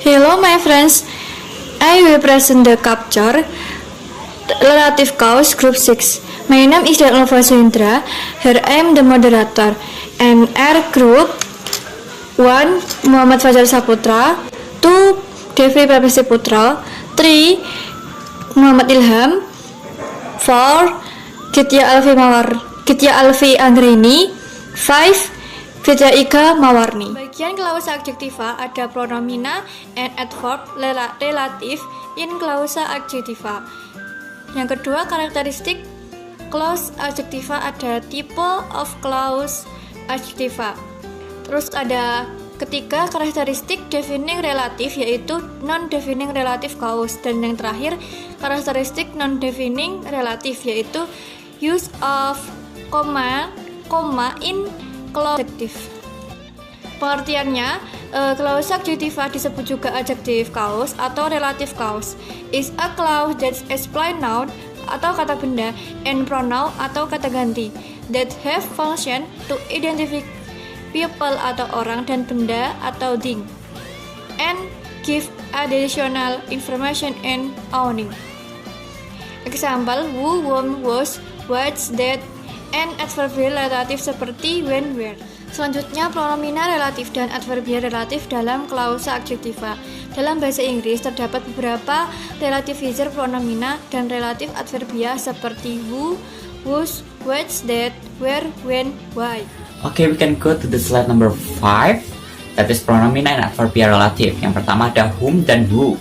Hello my friends, I will present the capture relative cause group 6. My name is Nova Sindra. Here I am the moderator. And R group 1 Muhammad Fajar Saputra, 2 Devi Prabesi Putra, 3 Muhammad Ilham, 4 Kitya Alfi Anggrini, 5 Fitria Ika Mawarni. Bagian klausa adjektiva ada pronomina and adverb relatif in klausa adjektiva. Yang kedua, karakteristik clause adjektiva ada type of clause adjektiva. Terus ada ketiga, karakteristik defining relatif yaitu non-defining relative clause. Dan yang terakhir, karakteristik non-defining relatif yaitu use of comma in clause adjektif. Pengertiannya, clause adjektiva disebut juga adjective clause atau relative clause. Is a clause that explain noun atau kata benda and pronoun atau kata ganti that have function to identify people atau orang dan benda atau thing and give additional information and owning. Example: who, whom, was, what's, that, and adverbial relatif seperti when, where. Selanjutnya, pronomina relatif dan adverbial relatif dalam klausa adjektiva. Dalam bahasa Inggris terdapat beberapa relativizer pronomina dan relatif adverbia seperti who, whose, what's, that, where, when, why. Okay, we can go to the slide number 5. That is pronomina and adverbial relative. Yang pertama ada whom dan who.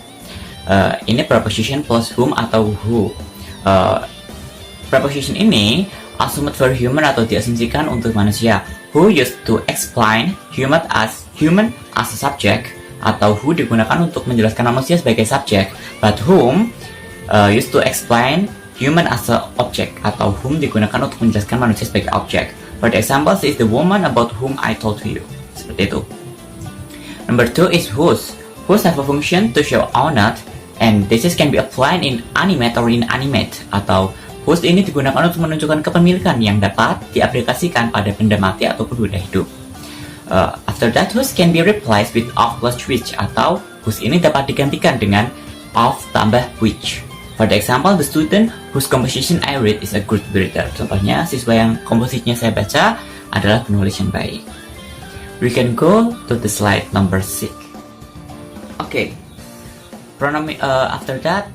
Ini preposition plus whom atau who. Preposition ini assumed for human atau diasumsikan untuk manusia. Who used to explain human as a subject, atau who digunakan untuk menjelaskan manusia sebagai subjek, but whom used to explain human as a object, atau whom digunakan untuk menjelaskan manusia sebagai objek. For the example, she is the woman about whom I told you. Seperti itu. Number 2 is whose. Whose have a function to show owner, and this can be applied in animate or inanimate, atau whose ini digunakan untuk menunjukkan kepemilikan yang dapat diaplikasikan pada benda mati ataupun benda hidup. After that, whose can be replaced with of plus which, atau whose ini dapat digantikan dengan of tambah which. For the example, the student whose composition I read is a good reader. Contohnya, siswa yang komposisinya saya baca adalah penulis yang baik. We can go to the slide number 6. Okay. After that,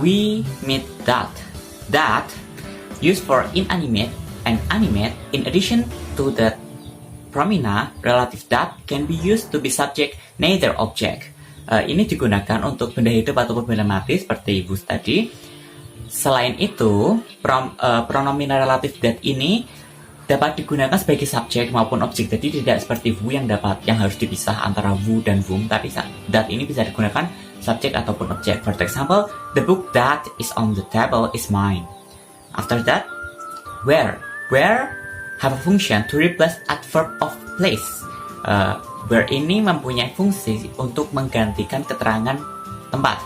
we meet that. That used for inanimate and animate. In addition to the pronomina, relative that can be used to be subject neither object. Ini digunakan untuk benda hidup ataupun benda mati seperti whose tadi. Selain itu, pronomina relative that ini dapat digunakan sebagai subjek maupun objek. Jadi tidak seperti who yang harus dipisah antara who dan whom, tapi that ini bisa digunakan subjek ataupun objek. For example, the book that is on the table is mine. After that, where have a function to replace adverb of place. Where ini mempunyai fungsi untuk menggantikan keterangan tempat.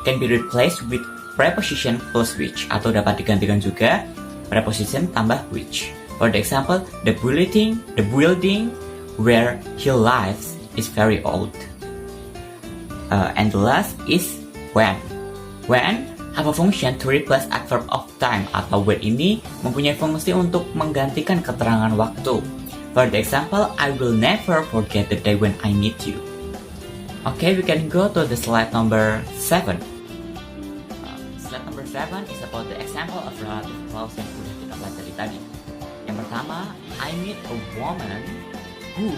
Can be replaced with preposition plus which, atau dapat digantikan juga preposition tambah which. For the example, the building where he lives is very old. And the last is when. When have a function to replace adverb of time, atau when ini mempunyai fungsi untuk menggantikan keterangan waktu. For the example, I will never forget the day when I meet you. Okay, we can go to the slide number 7. Slide number 7 is about the example of relative clause yang sudah kita pelajari tadi. Yang pertama, I meet a woman who,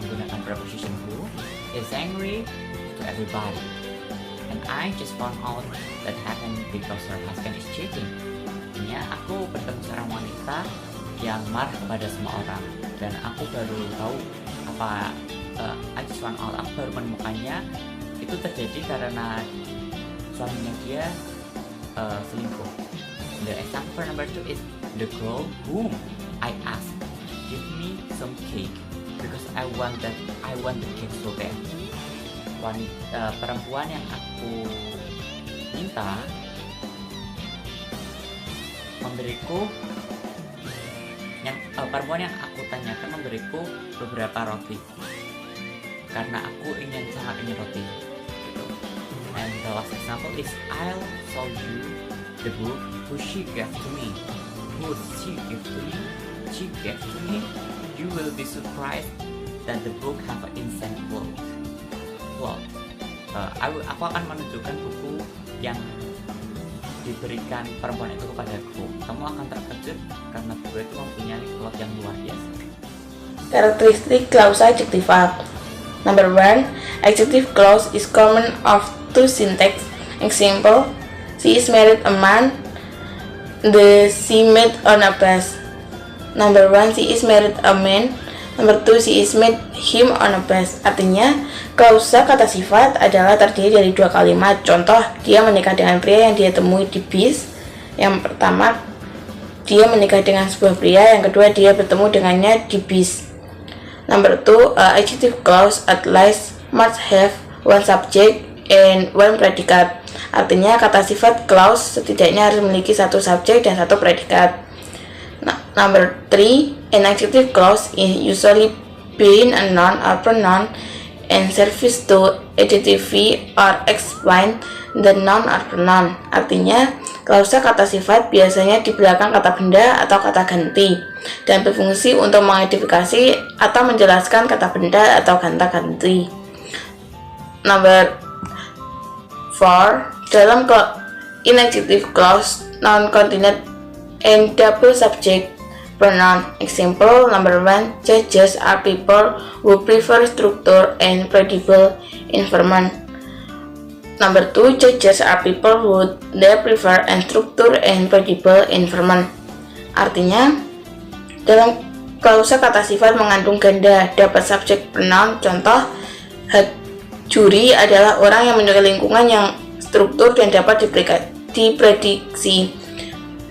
menggunakan preposition who, is angry to everybody, and I just found out that happened because her husband is cheating. Artinya, aku bertemu seorang wanita yang marah kepada semua orang, dan aku baru tahu I just found out, aku baru menemukannya itu terjadi karena suaminya dia selingkuh. The example number 2 is the girl whom I asked give me some cake because I want the cake so bad. Perempuan yang aku minta memberiku perempuan yang aku tanyakan memberiku beberapa roti karena aku sangat ingin roti. last example is I'll show you the book who she gave to me. Who she gave to me? She gave to me. You will be surprised that the book have an insane quote. Aku akan menunjukkan buku yang diberikan perempuan itu kepadaku. Kamu akan terkejut karena buku itu mempunyai quote yang luar biasa. Characteristic clausa adjectiva. Number 1. Adjective clause is common of two syntax. Example: she is married a man. She met on a bus. Number 1. She is married a man. Number 2. She is met him on a bus. Artinya, klausa kata sifat adalah terdiri dari dua kalimat. Contoh, dia menikah dengan pria yang dia temui di bis. Yang pertama, dia menikah dengan sebuah pria. Yang kedua, dia bertemu dengannya di bis. Number 2. Adjective clause at least must have one subject and one predicate. Artinya, kata sifat clause setidaknya harus memiliki satu subjek dan satu predikat. Number 3. An adjective clause is usually being a noun or pronoun and serves to identify or explain the noun or pronoun. Artinya, klausa kata sifat biasanya di belakang kata benda atau kata ganti dan berfungsi untuk mengidentifikasi atau menjelaskan kata benda atau kata ganti. Number 4. Dalam inadjective clause, noun continued and double subject pronoun. Example: Number 1. Judges are people who prefer structure and predictable information. Number 2. Judges are people who they prefer and structure and predictable information. Artinya, dalam klausa kata sifat mengandung ganda dapat subjek pronoun. Contoh, juri adalah orang yang menyukai lingkungan yang struktur dan dapat diprediksi.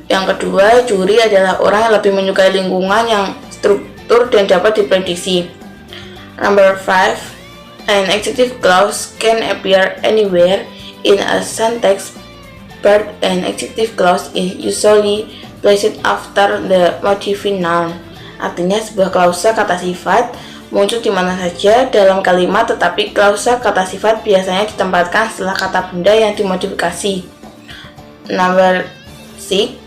Yang kedua, juri adalah orang yang lebih menyukai lingkungan yang struktur dan dapat diprediksi. Number 5. An adjective clause can appear anywhere in a sentence, but an adjective clause is usually placed after the modifying noun. Artinya, sebuah klausa kata sifat muncul di mana saja dalam kalimat, tetapi klausa kata sifat biasanya ditempatkan setelah kata benda yang dimodifikasi. Number 6.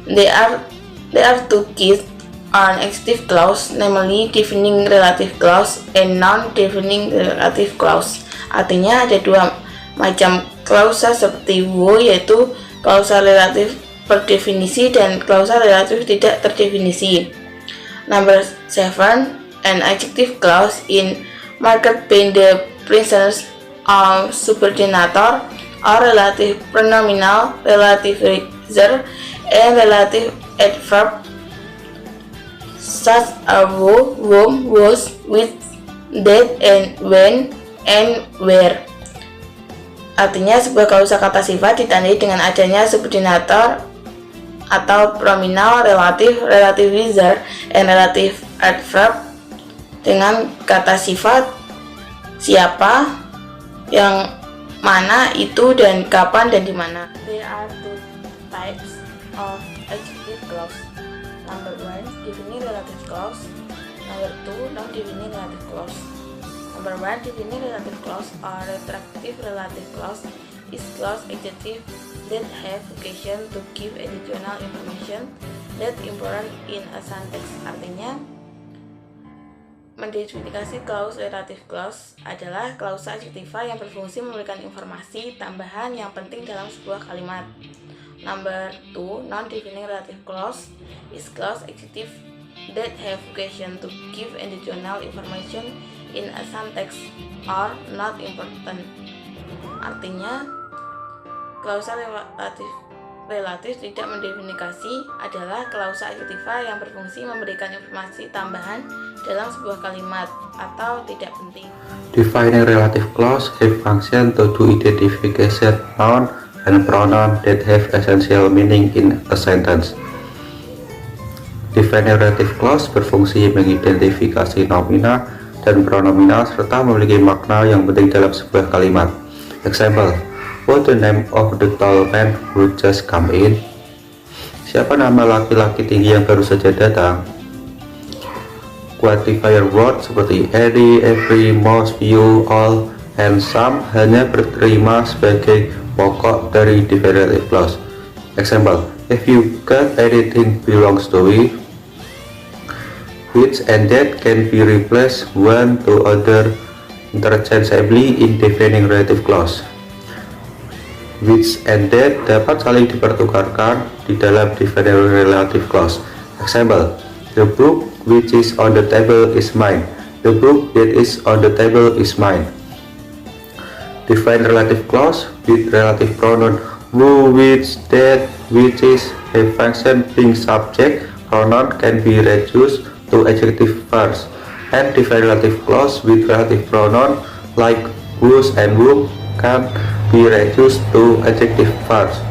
There are two keys on adjective clause, namely defining relative clause and non-defining relative clause. Artinya, ada dua macam klausa seperti wo, yaitu klausa relatif berdefinisi dan klausa relatif tidak terdefinisi. Number 7. An adjective clause in market being the presence of subordinator or relative pronominal, relative reserve, and relative adverb such as who, whom, was, with, that, and when, and where. Artinya, sebuah klausa kata sifat ditandai dengan adanya subordinator atau pronominal, relative, relative reserve, and relative adverb dengan kata sifat siapa, yang mana, itu, dan kapan, dan di mana. There are two types of adjective clause. Number 1. Defining relative clause. Number 2. Non-defining relative clause. Number 1. Defining relative clause or retractive relative clause is clause adjective that have occasion to give additional information that important in a sentence. Artinya, mendefinisikan clause relative clause adalah klausa adjektiva yang berfungsi memberikan informasi tambahan yang penting dalam sebuah kalimat. Number 2. Non-defining relative clause is clause adjective that have occasion to give additional information in a sentence or not important. Artinya, klausa relatif tidak mendefinisi adalah klausa adjektiva yang berfungsi memberikan informasi tambahan dalam sebuah kalimat atau tidak penting. Defining relative clause have function to do identification noun and pronoun that have essential meaning in a sentence. Defining relative clause berfungsi mengidentifikasi nomina dan pronomina serta memiliki makna yang penting dalam sebuah kalimat. Example: What the name of the tall man who just come in? Siapa nama laki-laki tinggi yang baru saja datang? Quantifier word seperti any, every, most, few, all, and some hanya berterima sebagai pokok dari definitive clause. Example, if you got anything belongs to we, which and that can be replaced one to other interchangeably in defining relative clause. Which and that dapat saling dipertukarkan di dalam defining relative clause. Example, the book which is on the table is mine. The book that is on the table is mine. Define relative clause with relative pronoun who, which, that, which is a function being subject pronoun can be reduced to adjective first, and define relative clause with relative pronoun like whose and whom can be reduced to adjective first.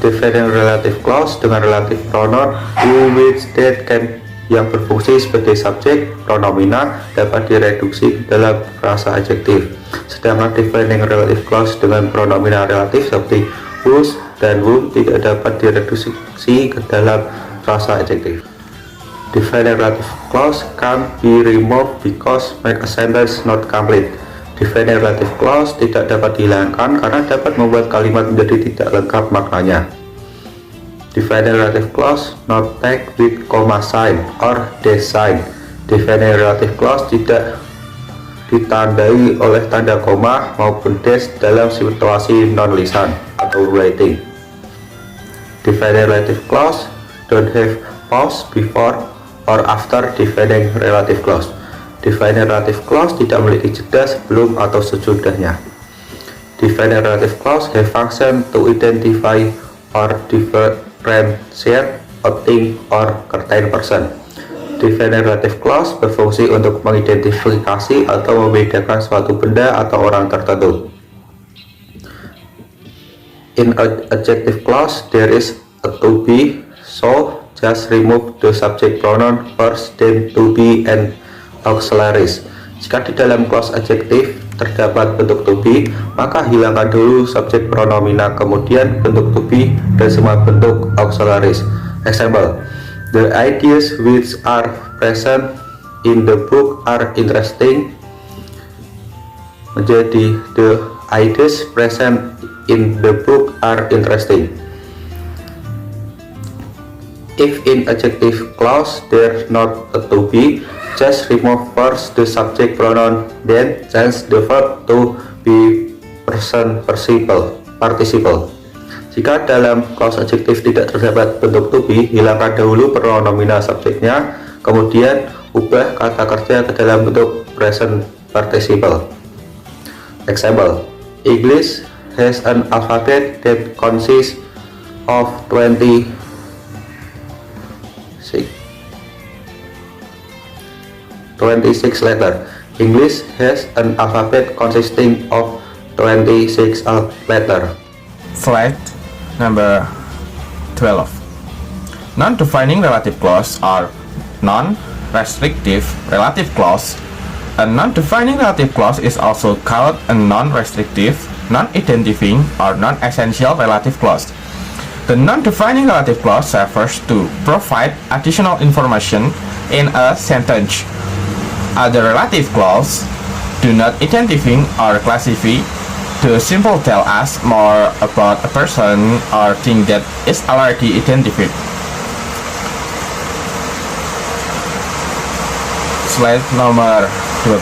Define relative clause dengan relative pronoun who, which, that can yang berfungsi sebagai subjek pronomina dapat direduksi dalam frasa adjektif. Sedangkan defining relative clause dengan pronomina relatif seperti whose dan whom tidak dapat direduksi ke dalam frasa adjektif. Defining relative clause can be removed because make a sentence not complete. Defining relative clause tidak dapat dihilangkan karena dapat membuat kalimat menjadi tidak lengkap maknanya. Defining relative clause not tagged with comma sign or dash sign. Defining relative clause tidak ditandai oleh tanda koma maupun dash dalam situasi non-lisan atau writing. Defining relative clause don't have pause before or after defining relative clause. Defining relative clause tidak memiliki jeda sebelum atau sesudahnya. Defining relative clause have function to identify or differentiate a thing or certain person. Defining relative clause berfungsi untuk mengidentifikasi atau membedakan suatu benda atau orang tertentu. In an adjective clause, there is a to be, so just remove the subject pronoun first, then to be and auxiliaries. Jika di dalam clause adjektif terdapat bentuk to be, maka hilangkan dulu subjek pronomina, kemudian bentuk to be dan semua bentuk auxiliaries. Example, the ideas which are present in the book are interesting menjadi the ideas present in the book are interesting. If in adjective clause there not a to be, just remove first the subject pronoun, then change the verb to be present participle. Jika dalam clause adjektif tidak terdapat bentuk to be, hilangkan dahulu pronomina subjeknya, kemudian ubah kata kerja ke dalam bentuk present participle. Example, English has an alphabet that consists of 26 letters. English has an alphabet consisting of 26 letters. Slide number 12. Non-defining relative clause are non-restrictive relative clause. A non-defining relative clause is also called a non-restrictive, non-identifying, or non-essential relative clause. The non-defining relative clause serves to provide additional information in a sentence. Other relative clause do not identify or classify. To simply tell us more about a person or thing that is already identified. Slide nomor 12.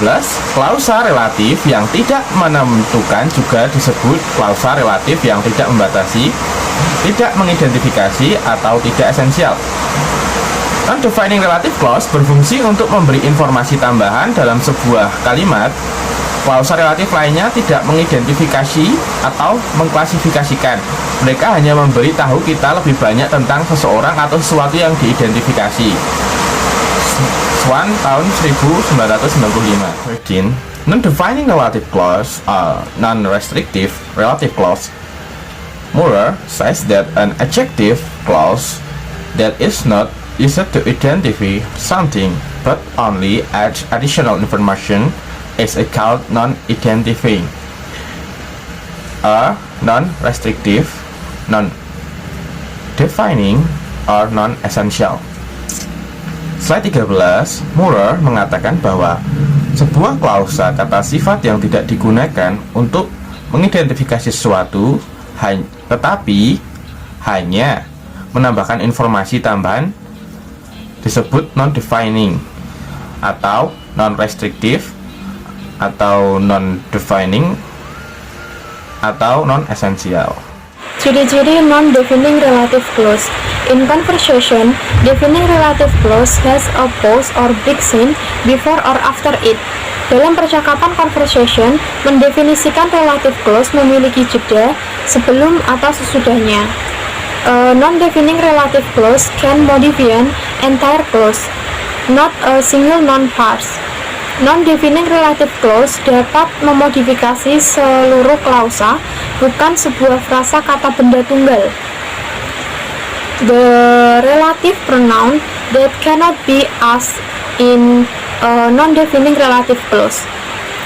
Klausa relatif yang tidak menentukan juga disebut klausa relatif yang tidak membatasi, tidak mengidentifikasi, atau tidak esensial. Non-defining relative clause berfungsi untuk memberi informasi tambahan dalam sebuah kalimat. Klausa relatif lainnya tidak mengidentifikasi atau mengklasifikasikan. Mereka hanya memberi tahu kita lebih banyak tentang seseorang atau sesuatu yang diidentifikasi. Swan tahun 1995. 13. Non-defining relative clause are non-restrictive relative clause. Murrer says that an adjective clause that is not used to identify something but only adds additional information is called non-identifying. A non-restrictive, non-defining, or non-essential. Slide 13, Murrer mengatakan bahwa sebuah klausa kata sifat yang tidak digunakan untuk mengidentifikasi sesuatu tetapi hanya menambahkan informasi tambahan disebut non-defining atau non-restrictive atau non-defining atau non-essential. Ciri-ciri non-defining relative clause. In conversation, defining relative clause has a pause or break sign before or after it. Dalam percakapan conversation, mendefinisikan relative clause memiliki jeda sebelum atau sesudahnya. A non-defining relative clause can modify an entire clause, not a single non-parse. Non-defining relative clause dapat memodifikasi seluruh klausa, bukan sebuah frasa kata benda tunggal. The relative pronoun that cannot be asked in a non-defining relative clause.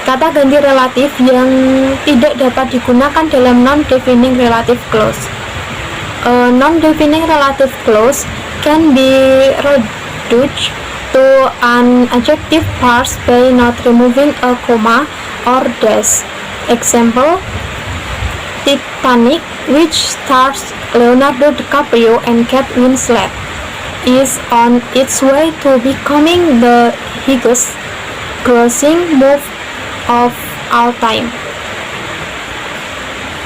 Kata ganti relatif yang tidak dapat digunakan dalam non-defining relative clause. A non-defining relative clause can be reduced to an adjective parse by not removing a comma or dash. Example: Titanic, which stars Leonardo DiCaprio and Kate Winslet, is on its way to becoming the highest grossing movie of all time.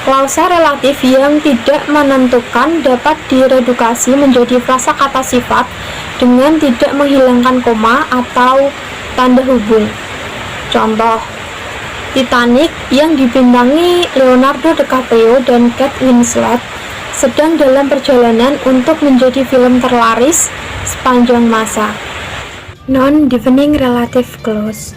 Klausa relatif yang tidak menentukan dapat diredukasi menjadi frasa kata sifat dengan tidak menghilangkan koma atau tanda hubung. Contoh: Titanic yang dibintangi Leonardo DiCaprio dan Kate Winslet sedang dalam perjalanan untuk menjadi film terlaris sepanjang masa. Non-defining relative clause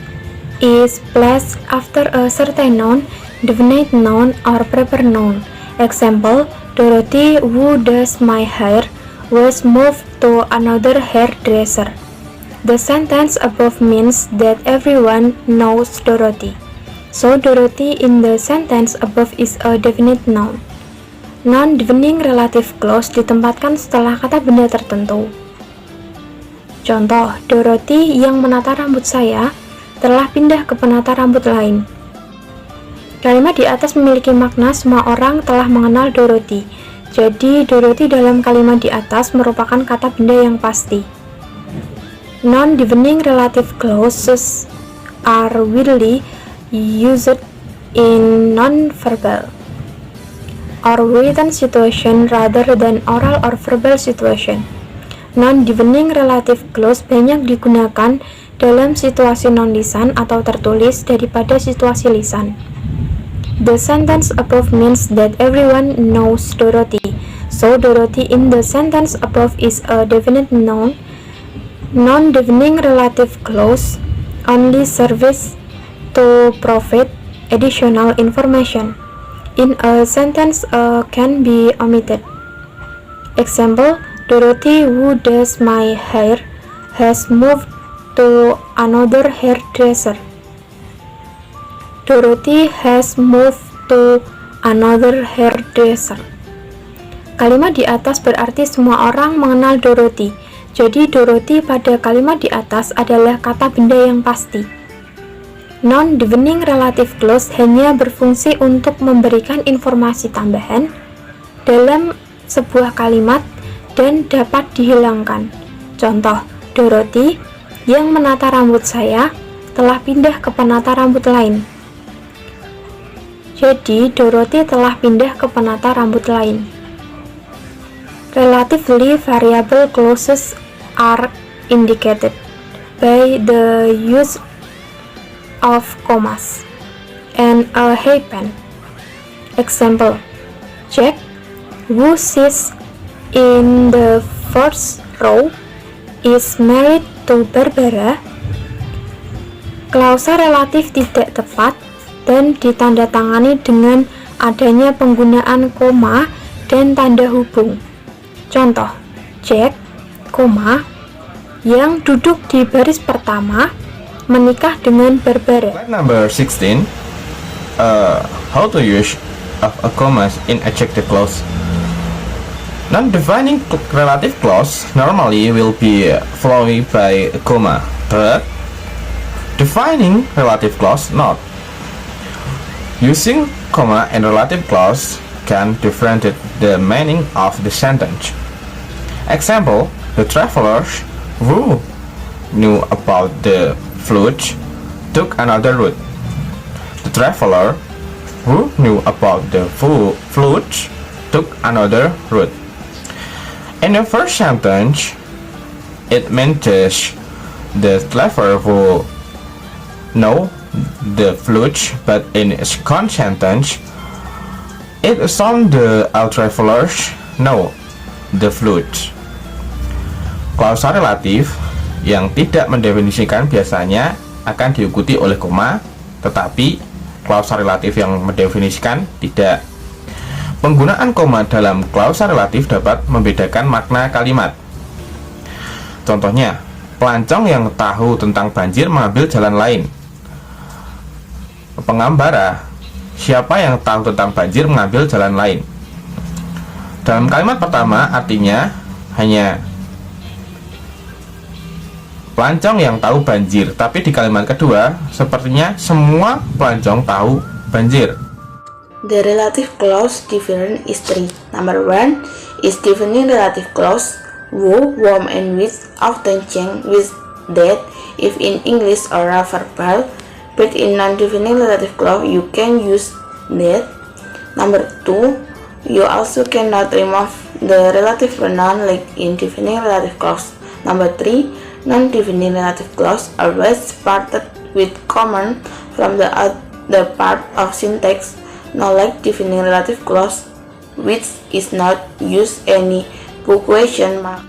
is placed after a certain noun, definite noun, or proper noun. Example: Dorothy, who does my hair, was moved to another hairdresser. The sentence above means that everyone knows Dorothy. So Dorothy in the sentence above is a definite noun. Non-defining relative clause ditempatkan setelah kata benda tertentu. Contoh: Dorothy yang menata rambut saya telah pindah ke penata rambut lain. Kalimat di atas memiliki makna semua orang telah mengenal Dorothy. Jadi, Dorothy dalam kalimat di atas merupakan kata benda yang pasti. Non-defining relative clauses are widely used in non-verbal or written situation rather than oral or verbal situation. Non-defining relative clause banyak digunakan dalam situasi non-lisan atau tertulis daripada situasi lisan. The sentence above means that everyone knows Dorothy. So Dorothy in the sentence above is a definite noun. Non-defining relative clause only serves to provide additional information. In a sentence, can be omitted. Example: Dorothy, who does my hair, has moved to another hairdresser. Dorothy has moved to another hairdresser. Kalimat di atas berarti semua orang mengenal Dorothy. Jadi Dorothy pada kalimat di atas adalah kata benda yang pasti. Non-defining relative clause hanya berfungsi untuk memberikan informasi tambahan dalam sebuah kalimat dan dapat dihilangkan. Contoh: Dorothy yang menata rambut saya telah pindah ke penata rambut lain. Jadi, Dorothy telah pindah ke penata rambut lain. Relatively variable clauses are indicated by the use of commas and a hyphen. Example: Jack, who sits in the first row, is married to Barbara. Klausa relatif tidak tepat dan ditandatangani dengan adanya penggunaan koma dan tanda hubung. Contoh: Jack, yang duduk di baris pertama menikah dengan Barbara. Slide number 16. How to use of a comma in adjective clause. Non-defining relative clause normally will be followed by a comma, but defining relative clause not. Using comma and relative clause can differentiate the meaning of the sentence. Example, the travelers who knew about the flood took another route. The traveler who knew about the flood took another route. In the first sentence, it mentions the traveler who know the flood, but in the second sentence, it assumes the all travelers know the flood. Klausa relatif yang tidak mendefinisikan biasanya akan diikuti oleh koma, tetapi klausa relatif yang mendefinisikan tidak. Penggunaan koma dalam klausa relatif dapat membedakan makna kalimat. Contohnya, pelancong yang tahu tentang banjir mengambil jalan lain. Pengambara, siapa yang tahu tentang banjir mengambil jalan lain. Dalam kalimat pertama artinya hanya pelancong yang tahu banjir, tapi di kalimat kedua sepertinya semua pelancong tahu banjir. The relative clause given is 3. Number 1 is defining relative clause. Who, whom, and which often change with that if in English or verbal, but in non-defining relative clause you can use that. Number 2, you also cannot remove the relative pronoun like in defining relative clause. Number 3, non-defining relative clause always started with command from the other part of syntax, not like defining relative clause, which is not use any punctuation mark.